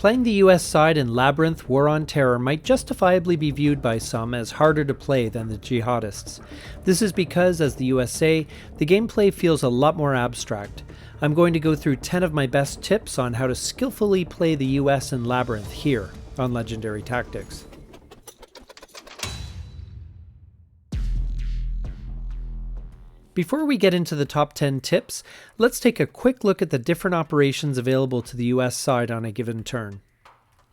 Playing the US side in Labyrinth War on Terror might justifiably be viewed by some as harder to play than the jihadists. This is because, as the US say, the gameplay feels a lot more abstract. I'm going to go through 10 of my best tips on how to skillfully play the US in Labyrinth here on Legendary Tactics. Before we get into the top 10 tips, let's take a quick look at the different operations available to the US side on a given turn.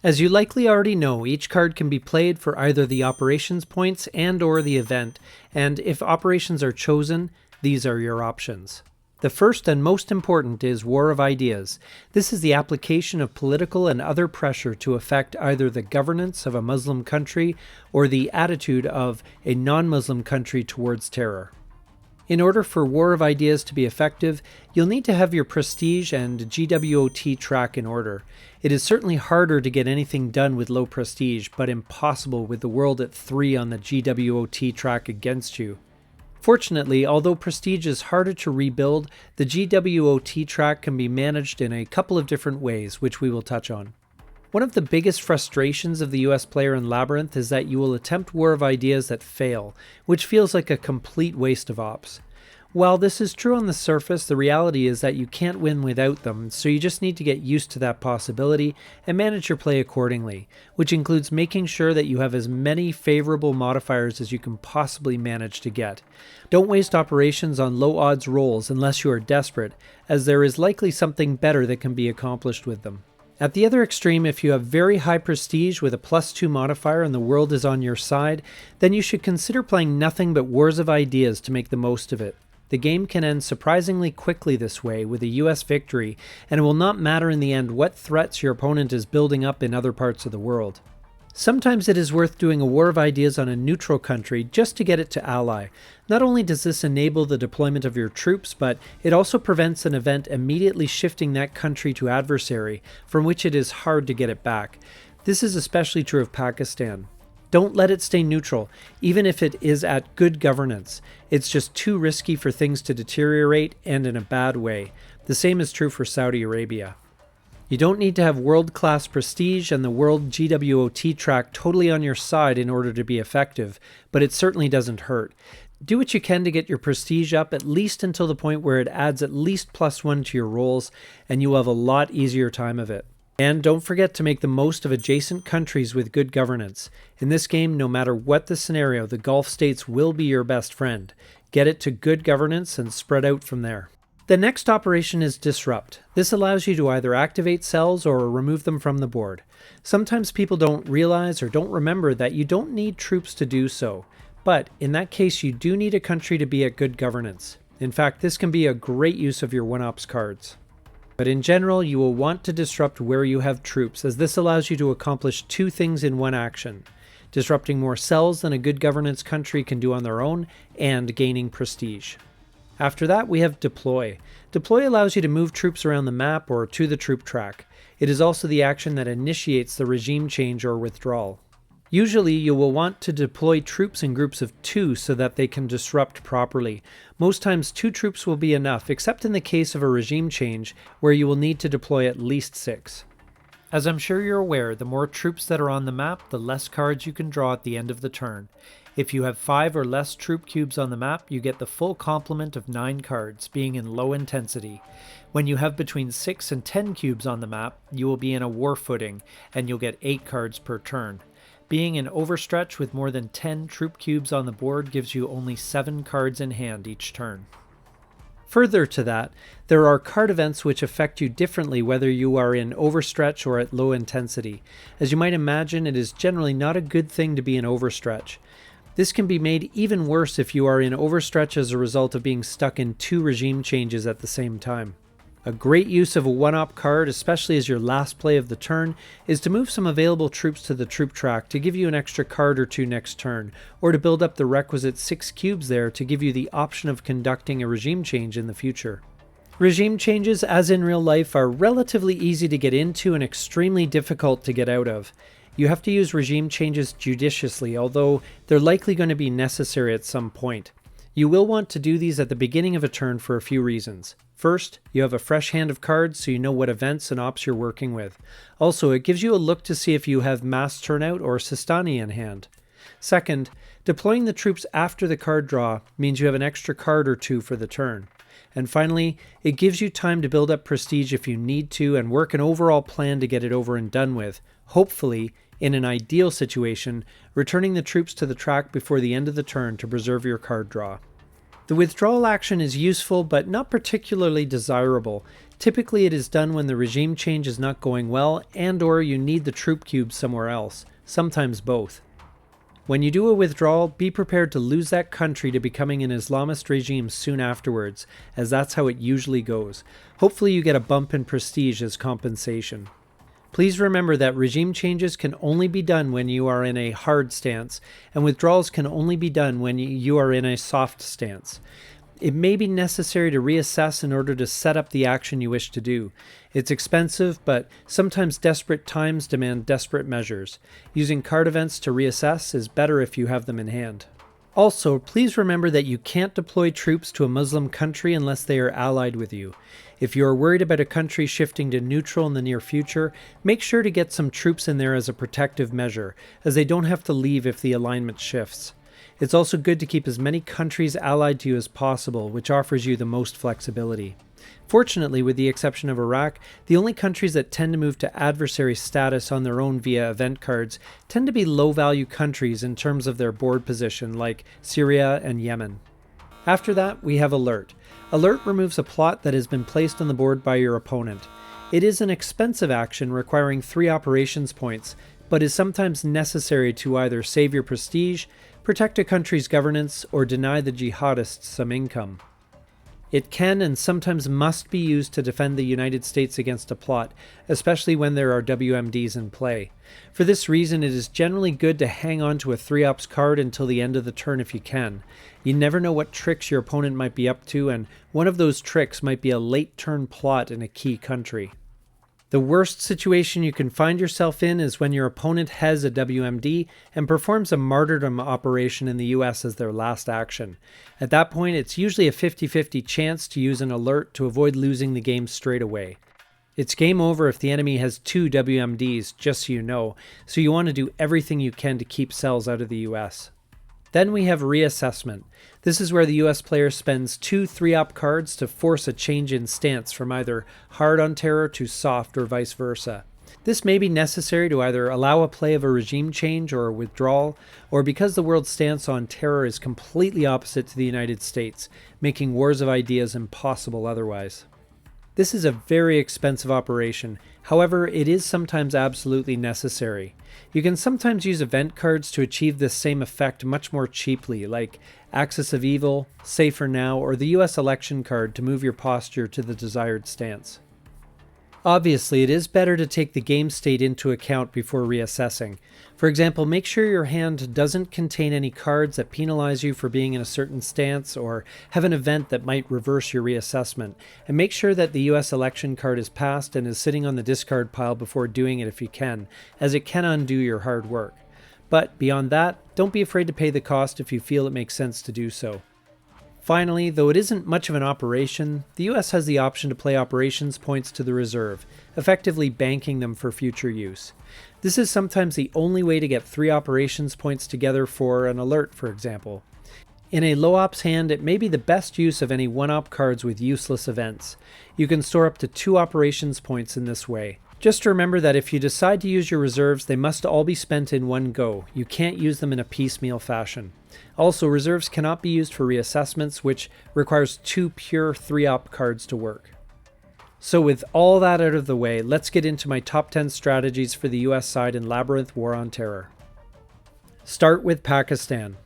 As you likely already know, each card can be played for either the operations points and/or the event, and if operations are chosen, these are your options. The first and most important is War of Ideas. This is the application of political and other pressure to affect either the governance of a Muslim country or the attitude of a non-Muslim country towards terror. In order for War of Ideas to be effective, you'll need to have your prestige and GWOT track in order. It is certainly harder to get anything done with low prestige, but impossible with the world at 3 on the GWOT track against you. Fortunately, although prestige is harder to rebuild, the GWOT track can be managed in a couple of different ways, which we will touch on. One of the biggest frustrations of the US player in Labyrinth is that you will attempt War of Ideas that fail, which feels like a complete waste of ops. While this is true on the surface, the reality is that you can't win without them, so you just need to get used to that possibility and manage your play accordingly, which includes making sure that you have as many favorable modifiers as you can possibly manage to get. Don't waste operations on low odds rolls unless you are desperate, as there is likely something better that can be accomplished with them. At the other extreme, if you have very high prestige with a +2 modifier and the world is on your side, then you should consider playing nothing but Wars of Ideas to make the most of it. The game can end surprisingly quickly this way with a US victory, and it will not matter in the end what threats your opponent is building up in other parts of the world. Sometimes it is worth doing a War of Ideas on a neutral country just to get it to ally. Not only does this enable the deployment of your troops, but it also prevents an event immediately shifting that country to adversary, from which it is hard to get it back. This is especially true of Pakistan. Don't let it stay neutral, even if it is at good governance. It's just too risky for things to deteriorate, and in a bad way. The same is true for Saudi Arabia. You don't need to have world-class prestige and the world GWOT track totally on your side in order to be effective, but it certainly doesn't hurt. Do what you can to get your prestige up at least until the point where it adds at least +1 to your rolls, and you will have a lot easier time of it. And don't forget to make the most of adjacent countries with good governance. In this game, no matter what the scenario, the Gulf states will be your best friend. Get it to good governance and spread out from there. The next operation is Disrupt. This allows you to either activate cells or remove them from the board. Sometimes people don't realize or don't remember that you don't need troops to do so, but in that case you do need a country to be at good governance. In fact, this can be a great use of your 1-ops cards. But in general, you will want to disrupt where you have troops, as this allows you to accomplish 2 things in one action: disrupting more cells than a good governance country can do on their own, and gaining prestige. After that, we have Deploy. Deploy allows you to move troops around the map or to the troop track. It is also the action that initiates the regime change or withdrawal. Usually, you will want to deploy troops in groups of 2 so that they can disrupt properly. Most times 2 troops will be enough, except in the case of a regime change, where you will need to deploy at least 6. As I'm sure you're aware, the more troops that are on the map, the less cards you can draw at the end of the turn. If you have 5 or less troop cubes on the map, you get the full complement of 9 cards, being in low intensity. When you have between 6 and 10 cubes on the map, you will be in a war footing, and you'll get 8 cards per turn. Being in overstretch with more than 10 troop cubes on the board gives you only 7 cards in hand each turn. Further to that, there are card events which affect you differently whether you are in overstretch or at low intensity. As you might imagine, it is generally not a good thing to be in overstretch. This can be made even worse if you are in overstretch as a result of being stuck in 2 regime changes at the same time. A great use of a 1-op card, especially as your last play of the turn, is to move some available troops to the troop track to give you an extra card or 2 next turn, or to build up the requisite 6 cubes there to give you the option of conducting a regime change in the future. Regime changes, as in real life, are relatively easy to get into and extremely difficult to get out of. You have to use regime changes judiciously, although they're likely going to be necessary at some point. You will want to do these at the beginning of a turn for a few reasons. First, you have a fresh hand of cards so you know what events and ops you're working with. Also, it gives you a look to see if you have mass turnout or Sistani in hand. Second, deploying the troops after the card draw means you have an extra card or two for the turn. And finally, it gives you time to build up prestige if you need to and work an overall plan to get it over and done with, hopefully, in an ideal situation, returning the troops to the track before the end of the turn to preserve your card draw. The withdrawal action is useful but not particularly desirable. Typically it is done when the regime change is not going well and/or you need the troop cubes somewhere else, sometimes both. When you do a withdrawal, be prepared to lose that country to becoming an Islamist regime soon afterwards, as that's how it usually goes. Hopefully you get a bump in prestige as compensation. Please remember that regime changes can only be done when you are in a hard stance, and withdrawals can only be done when you are in a soft stance. It may be necessary to reassess in order to set up the action you wish to do. It's expensive, but sometimes desperate times demand desperate measures. Using card events to reassess is better if you have them in hand. Also, please remember that you can't deploy troops to a Muslim country unless they are allied with you. If you are worried about a country shifting to neutral in the near future, make sure to get some troops in there as a protective measure, as they don't have to leave if the alignment shifts. It's also good to keep as many countries allied to you as possible, which offers you the most flexibility. Fortunately, with the exception of Iraq, the only countries that tend to move to adversary status on their own via event cards tend to be low-value countries in terms of their board position, like Syria and Yemen. After that, we have Alert. Alert removes a plot that has been placed on the board by your opponent. It is an expensive action requiring 3 operations points, but is sometimes necessary to either save your prestige, protect a country's governance, or deny the jihadists some income. It can and sometimes must be used to defend the United States against a plot, especially when there are WMDs in play. For this reason, it is generally good to hang on to a 3-ops card until the end of the turn if you can. You never know what tricks your opponent might be up to, and one of those tricks might be a late turn plot in a key country. The worst situation you can find yourself in is when your opponent has a WMD and performs a martyrdom operation in the US as their last action. At that point, it's usually a 50-50 chance to use an alert to avoid losing the game straight away. It's game over if the enemy has 2 WMDs, just so you know, so you want to do everything you can to keep cells out of the US. Then we have Reassessment. This is where the US player spends 2 3-op cards to force a change in stance from either hard on terror to soft or vice versa. This may be necessary to either allow a play of a regime change or a withdrawal, or because the world's stance on terror is completely opposite to the United States, making wars of ideas impossible otherwise. This is a very expensive operation, however, it is sometimes absolutely necessary. You can sometimes use event cards to achieve this same effect much more cheaply, like Axis of Evil, Safer Now, or the US election card to move your posture to the desired stance. Obviously, it is better to take the game state into account before reassessing. For example, make sure your hand doesn't contain any cards that penalize you for being in a certain stance or have an event that might reverse your reassessment, and make sure that the US election card is passed and is sitting on the discard pile before doing it if you can, as it can undo your hard work. But beyond that, don't be afraid to pay the cost if you feel it makes sense to do so. Finally, though it isn't much of an operation, the US has the option to play operations points to the reserve, effectively banking them for future use. This is sometimes the only way to get 3 operations points together for an alert, for example. In a low ops hand, it may be the best use of any 1-op cards with useless events. You can store up to 2 operations points in this way. Just remember that if you decide to use your reserves, they must all be spent in one go. You can't use them in a piecemeal fashion. Also, reserves cannot be used for reassessments, which requires 2 pure 3-op cards to work. So with all that out of the way, let's get into my top 10 strategies for the US side in Labyrinth War on Terror. Start with Pakistan.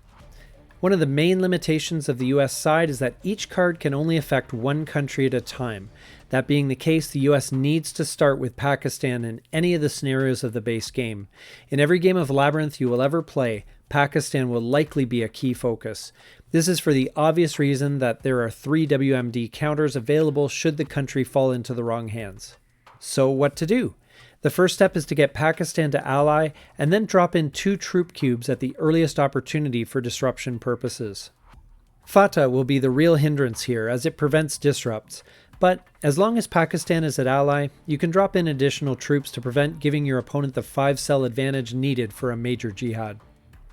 One of the main limitations of the US side is that each card can only affect one country at a time. That being the case, the US needs to start with Pakistan in any of the scenarios of the base game. In every game of Labyrinth you will ever play, Pakistan will likely be a key focus. This is for the obvious reason that there are 3 WMD counters available should the country fall into the wrong hands. So what to do? The first step is to get Pakistan to ally and then drop in 2 troop cubes at the earliest opportunity for disruption purposes. Fatah will be the real hindrance here as it prevents disrupts. But as long as Pakistan is an ally, you can drop in additional troops to prevent giving your opponent the 5-cell advantage needed for a major jihad.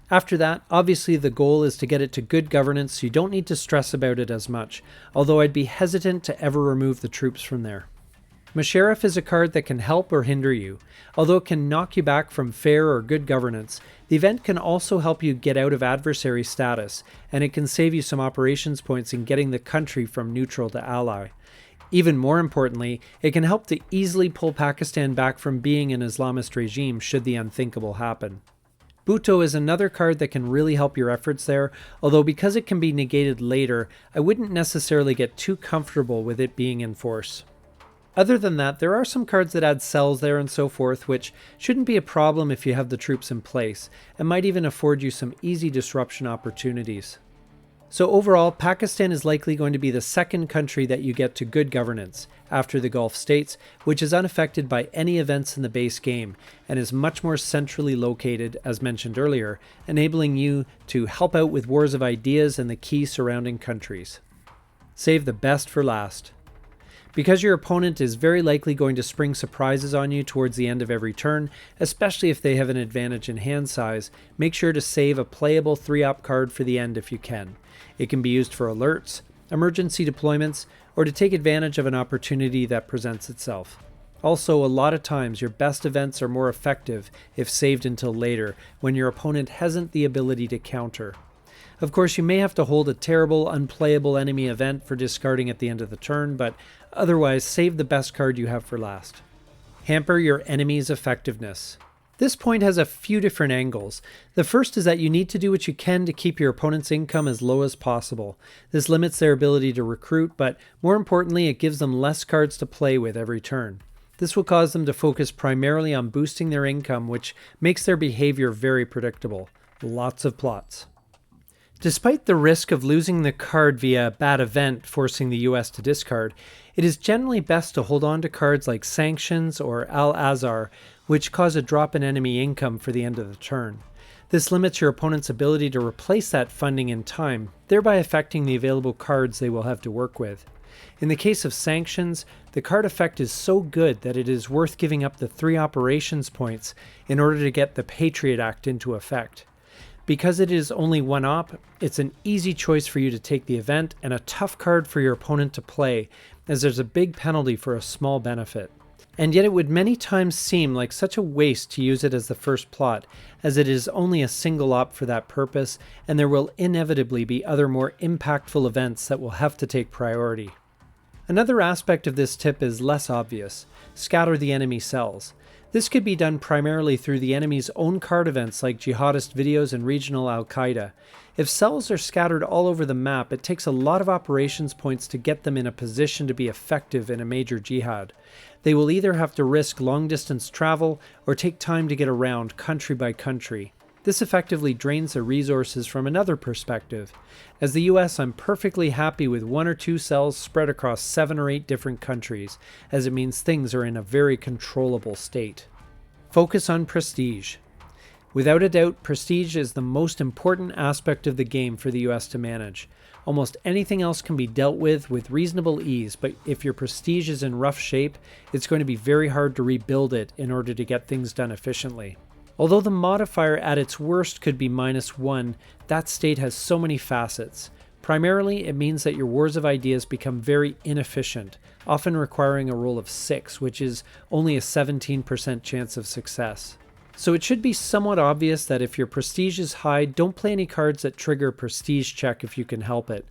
After that, obviously the goal is to get it to good governance so you don't need to stress about it as much, although I'd be hesitant to ever remove the troops from there. Musharraf is a card that can help or hinder you. Although it can knock you back from fair or good governance, the event can also help you get out of adversary status, and it can save you some operations points in getting the country from neutral to ally. Even more importantly, it can help to easily pull Pakistan back from being an Islamist regime should the unthinkable happen. Bhutto is another card that can really help your efforts there, although because it can be negated later, I wouldn't necessarily get too comfortable with it being in force. Other than that, there are some cards that add cells there and so forth, which shouldn't be a problem if you have the troops in place, and might even afford you some easy disruption opportunities. So overall, Pakistan is likely going to be the second country that you get to good governance, after the Gulf states, which is unaffected by any events in the base game, and is much more centrally located, as mentioned earlier, enabling you to help out with wars of ideas and the key surrounding countries. Save the best for last. Because your opponent is very likely going to spring surprises on you towards the end of every turn, especially if they have an advantage in hand size, make sure to save a playable 3-op card for the end if you can. It can be used for alerts, emergency deployments, or to take advantage of an opportunity that presents itself. Also, a lot of times your best events are more effective if saved until later, when your opponent hasn't the ability to counter. Of course, you may have to hold a terrible, unplayable enemy event for discarding at the end of the turn, but otherwise save the best card you have for last. Hamper your enemy's effectiveness. This point has a few different angles. The first is that you need to do what you can to keep your opponent's income as low as possible. This limits their ability to recruit, but more importantly, it gives them less cards to play with every turn. This will cause them to focus primarily on boosting their income, which makes their behavior very predictable. Lots of plots. Despite the risk of losing the card via a bad event forcing the US to discard, it is generally best to hold on to cards like Sanctions or Al-Azhar, which cause a drop in enemy income for the end of the turn. This limits your opponent's ability to replace that funding in time, thereby affecting the available cards they will have to work with. In the case of Sanctions, the card effect is so good that it is worth giving up the 3 operations points in order to get the Patriot Act into effect. Because it is only 1 op, it's an easy choice for you to take the event and a tough card for your opponent to play, as there's a big penalty for a small benefit. And yet it would many times seem like such a waste to use it as the first plot, as it is only a single op for that purpose, and there will inevitably be other more impactful events that will have to take priority. Another aspect of this tip is less obvious. Scatter the enemy cells. This could be done primarily through the enemy's own card events like jihadist videos and regional al-Qaeda. If cells are scattered all over the map, it takes a lot of operations points to get them in a position to be effective in a major jihad. They will either have to risk long-distance travel or take time to get around country by country. This effectively drains their resources from another perspective. As the US, I'm perfectly happy with 1 or 2 cells spread across 7 or 8 different countries, as it means things are in a very controllable state. Focus on prestige. Without a doubt, prestige is the most important aspect of the game for the US to manage. Almost anything else can be dealt with reasonable ease, but if your prestige is in rough shape, it's going to be very hard to rebuild it in order to get things done efficiently. Although the modifier at its worst could be -1, that state has so many facets. Primarily, it means that your wars of ideas become very inefficient, often requiring a roll of 6, which is only a 17% chance of success. So it should be somewhat obvious that if your prestige is high, don't play any cards that trigger a prestige check if you can help it.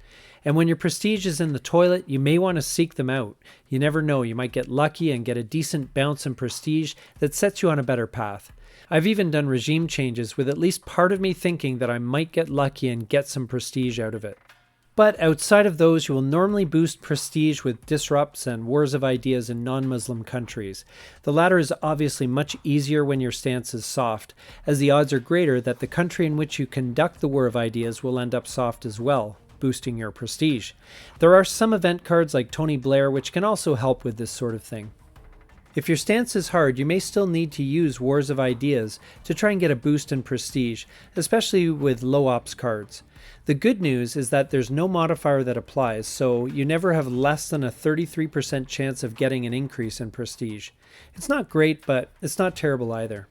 And when your prestige is in the toilet, you may want to seek them out. You never know, you might get lucky and get a decent bounce in prestige that sets you on a better path. I've even done regime changes with at least part of me thinking that I might get lucky and get some prestige out of it. But outside of those, you will normally boost prestige with disrupts and wars of ideas in non-Muslim countries. The latter is obviously much easier when your stance is soft, as the odds are greater that the country in which you conduct the war of ideas will end up soft as well, boosting your prestige. There are some event cards like Tony Blair which can also help with this sort of thing. If your stance is hard, you may still need to use Wars of Ideas to try and get a boost in prestige, especially with low ops cards. The good news is that there's no modifier that applies, so you never have less than a 33% chance of getting an increase in prestige. It's not great, but it's not terrible either.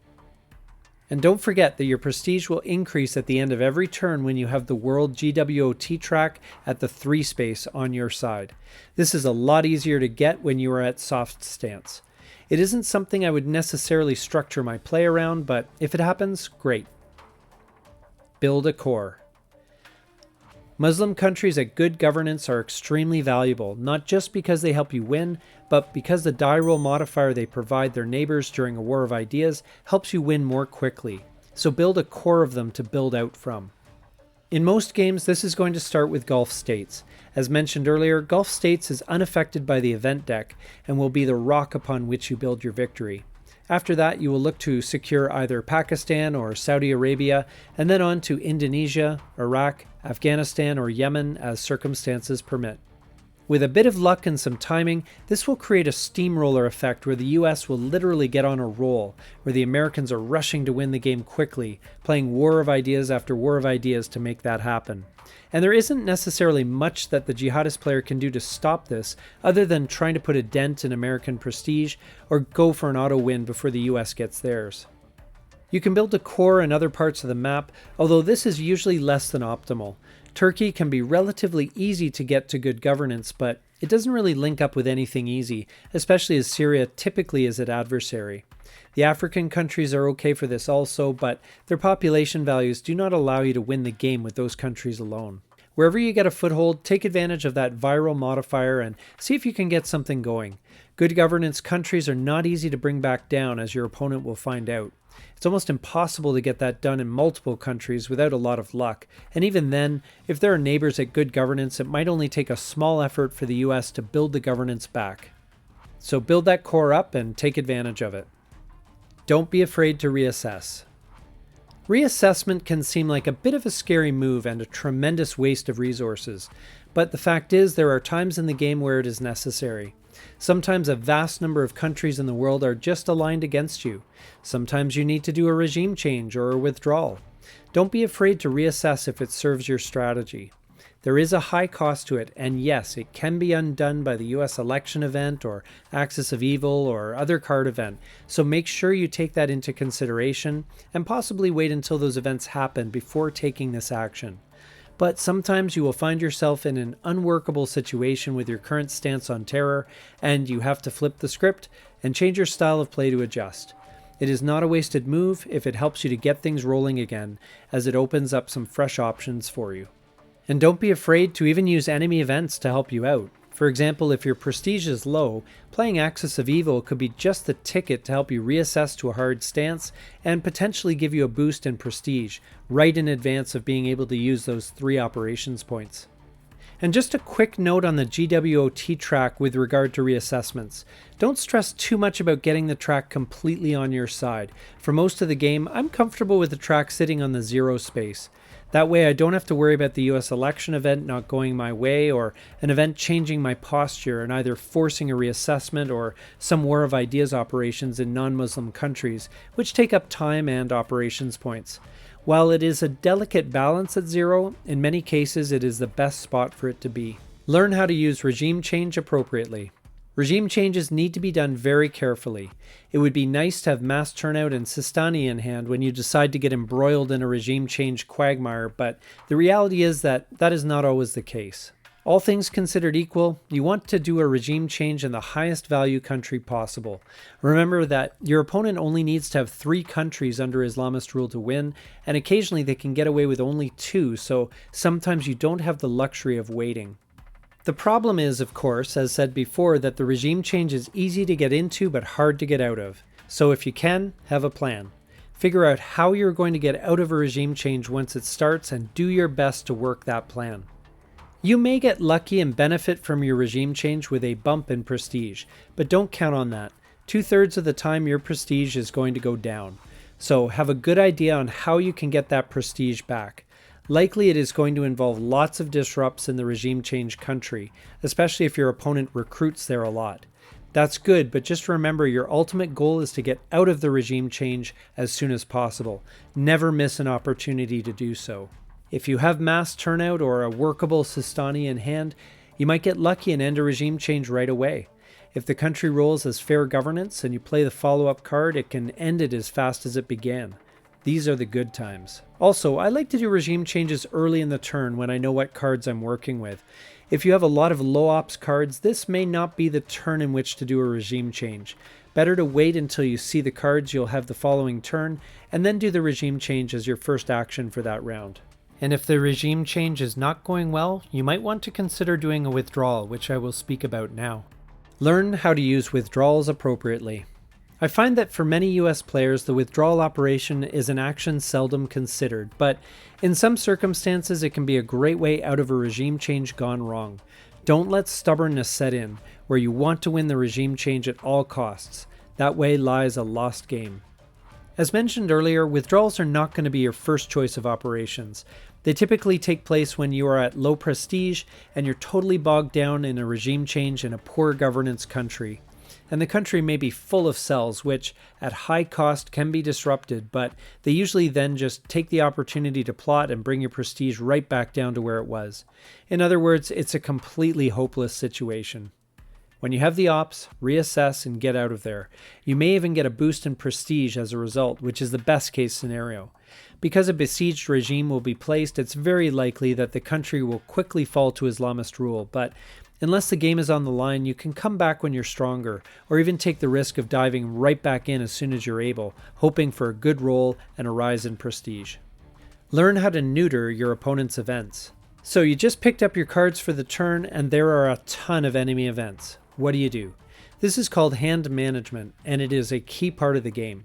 And don't forget that your prestige will increase at the end of every turn when you have the World GWOT track at the 3 space on your side. This is a lot easier to get when you are at soft stance. It isn't something I would necessarily structure my play around, but if it happens, great. Build a core. Muslim countries at good governance are extremely valuable, not just because they help you win, but because the die roll modifier they provide their neighbors during a war of ideas helps you win more quickly. So build a core of them to build out from. In most games, this is going to start with Gulf states. As mentioned earlier, Gulf states is unaffected by the event deck and will be the rock upon which you build your victory. After that, you will look to secure either Pakistan or Saudi Arabia, and then on to Indonesia, Iraq, Afghanistan, or Yemen as circumstances permit. With a bit of luck and some timing, this will create a steamroller effect where the US will literally get on a roll, where the Americans are rushing to win the game quickly, playing War of Ideas after War of Ideas to make that happen. And there isn't necessarily much that the jihadist player can do to stop this, other than trying to put a dent in American prestige or go for an auto win before the US gets theirs. You can build a core in other parts of the map, although this is usually less than optimal. Turkey can be relatively easy to get to good governance, but it doesn't really link up with anything easy, especially as Syria typically is an adversary. The African countries are okay for this also, but their population values do not allow you to win the game with those countries alone. Wherever you get a foothold, take advantage of that viral modifier and see if you can get something going. Good governance countries are not easy to bring back down, as your opponent will find out. It's almost impossible to get that done in multiple countries without a lot of luck, and even then, if there are neighbors at good governance, it might only take a small effort for the US to build the governance back. So build that core up and take advantage of it. Don't be afraid to reassess. Reassessment can seem like a bit of a scary move and a tremendous waste of resources, but the fact is there are times in the game where it is necessary. Sometimes a vast number of countries in the world are just aligned against you. Sometimes you need to do a regime change or a withdrawal. Don't be afraid to reassess if it serves your strategy. There is a high cost to it, and yes, it can be undone by the US election event or Axis of Evil or other card event, so make sure you take that into consideration and possibly wait until those events happen before taking this action. But sometimes you will find yourself in an unworkable situation with your current stance on terror, and you have to flip the script and change your style of play to adjust. It is not a wasted move if it helps you to get things rolling again, as it opens up some fresh options for you. And don't be afraid to even use enemy events to help you out. For example, if your prestige is low, playing Axis of Evil could be just the ticket to help you reassess to a hard stance and potentially give you a boost in prestige, right in advance of being able to use those 3 operations points. And just a quick note on the GWOT track with regard to reassessments. Don't stress too much about getting the track completely on your side. For most of the game, I'm comfortable with the track sitting on the 0 space. That way I don't have to worry about the US election event not going my way or an event changing my posture and either forcing a reassessment or some War of Ideas operations in non-Muslim countries, which take up time and operations points. While it is a delicate balance at 0, in many cases it is the best spot for it to be. Learn how to use regime change appropriately. Regime changes need to be done very carefully. It would be nice to have mass turnout and Sistani in hand when you decide to get embroiled in a regime change quagmire, but the reality is that that is not always the case. All things considered equal, you want to do a regime change in the highest value country possible. Remember that your opponent only needs to have 3 countries under Islamist rule to win, and occasionally they can get away with only 2, so sometimes you don't have the luxury of waiting. The problem is, of course, as said before, that the regime change is easy to get into but hard to get out of. So if you can, have a plan. Figure out how you're going to get out of a regime change once it starts and do your best to work that plan. You may get lucky and benefit from your regime change with a bump in prestige, but don't count on that. 2/3 of the time your prestige is going to go down. So have a good idea on how you can get that prestige back. Likely it is going to involve lots of disrupts in the regime change country, especially if your opponent recruits there a lot. That's good, but just remember your ultimate goal is to get out of the regime change as soon as possible. Never miss an opportunity to do so. If you have mass turnout or a workable Sistani in hand, you might get lucky and end a regime change right away. If the country rolls as fair governance and you play the follow-up card, it can end it as fast as it began. These are the good times. Also, I like to do regime changes early in the turn when I know what cards I'm working with. If you have a lot of low ops cards, this may not be the turn in which to do a regime change. Better to wait until you see the cards you'll have the following turn, and then do the regime change as your first action for that round. And if the regime change is not going well, you might want to consider doing a withdrawal, which I will speak about now. Learn how to use withdrawals appropriately. I find that for many US players, the withdrawal operation is an action seldom considered, but in some circumstances it can be a great way out of a regime change gone wrong. Don't let stubbornness set in, where you want to win the regime change at all costs. That way lies a lost game. As mentioned earlier, withdrawals are not going to be your first choice of operations. They typically take place when you are at low prestige and you're totally bogged down in a regime change in a poor governance country. And the country may be full of cells, which at high cost can be disrupted, but they usually then just take the opportunity to plot and bring your prestige right back down to where it was. In other words, it's a completely hopeless situation. When you have the ops, reassess and get out of there. You may even get a boost in prestige as a result, which is the best case scenario. Because a besieged regime will be placed, it's very likely that the country will quickly fall to Islamist rule, but unless the game is on the line, you can come back when you're stronger, or even take the risk of diving right back in as soon as you're able, hoping for a good roll and a rise in prestige. Learn how to neuter your opponent's events. So you just picked up your cards for the turn, and there are a ton of enemy events. What do? This is called hand management, and it is a key part of the game.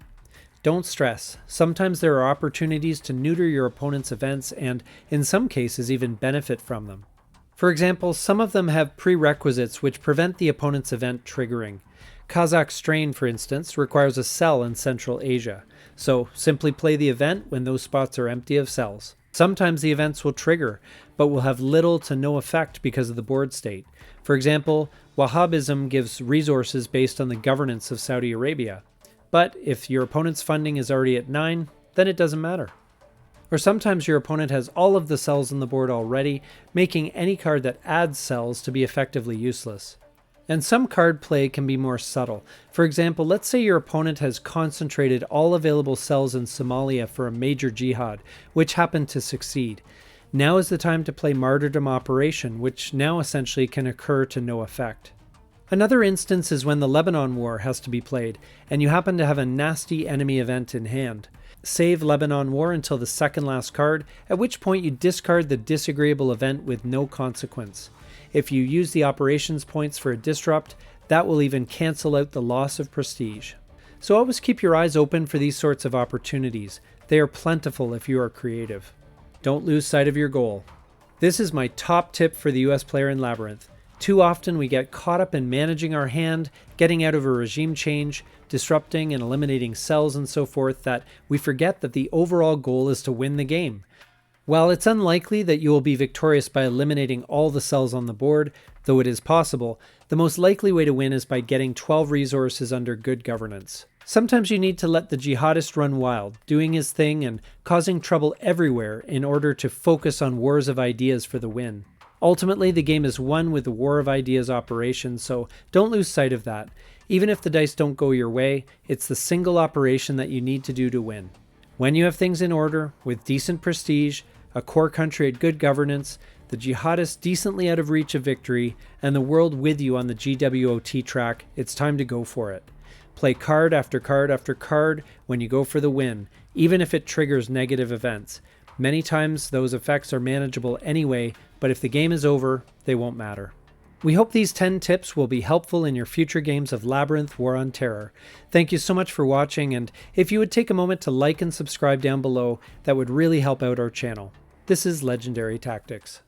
Don't stress. Sometimes there are opportunities to neuter your opponent's events and, in some cases, even benefit from them. For example, some of them have prerequisites which prevent the opponent's event triggering. Kazakh Strain, for instance, requires a cell in Central Asia, so simply play the event when those spots are empty of cells. Sometimes the events will trigger, but will have little to no effect because of the board state. For example, Wahhabism gives resources based on the governance of Saudi Arabia. But if your opponent's funding is already at 9, then it doesn't matter. Or sometimes your opponent has all of the cells on the board already, making any card that adds cells to be effectively useless. And some card play can be more subtle. For example, let's say your opponent has concentrated all available cells in Somalia for a major jihad, which happened to succeed. Now is the time to play Martyrdom Operation, which now essentially can occur to no effect. Another instance is when the Lebanon War has to be played, and you happen to have a nasty enemy event in hand. Save Lebanon War until the second last card, at which point you discard the disagreeable event with no consequence. If you use the operations points for a disrupt, that will even cancel out the loss of prestige. So always keep your eyes open for these sorts of opportunities. They are plentiful if you are creative. Don't lose sight of your goal. This is my top tip for the US player in Labyrinth. Too often we get caught up in managing our hand, getting out of a regime change, disrupting and eliminating cells and so forth, that we forget that the overall goal is to win the game. While it's unlikely that you will be victorious by eliminating all the cells on the board, though it is possible, the most likely way to win is by getting 12 resources under good governance. Sometimes you need to let the jihadist run wild, doing his thing and causing trouble everywhere in order to focus on wars of ideas for the win. Ultimately, the game is won with the War of Ideas operation, so don't lose sight of that. Even if the dice don't go your way, it's the single operation that you need to do to win. When you have things in order, with decent prestige, a core country at good governance, the jihadists decently out of reach of victory, and the world with you on the GWOT track, it's time to go for it. Play card after card after card when you go for the win, even if it triggers negative events. Many times those effects are manageable anyway, but if the game is over, they won't matter. We hope these 10 tips will be helpful in your future games of Labyrinth War on Terror. Thank you so much for watching, and if you would take a moment to like and subscribe down below, that would really help out our channel. This is Legendary Tactics.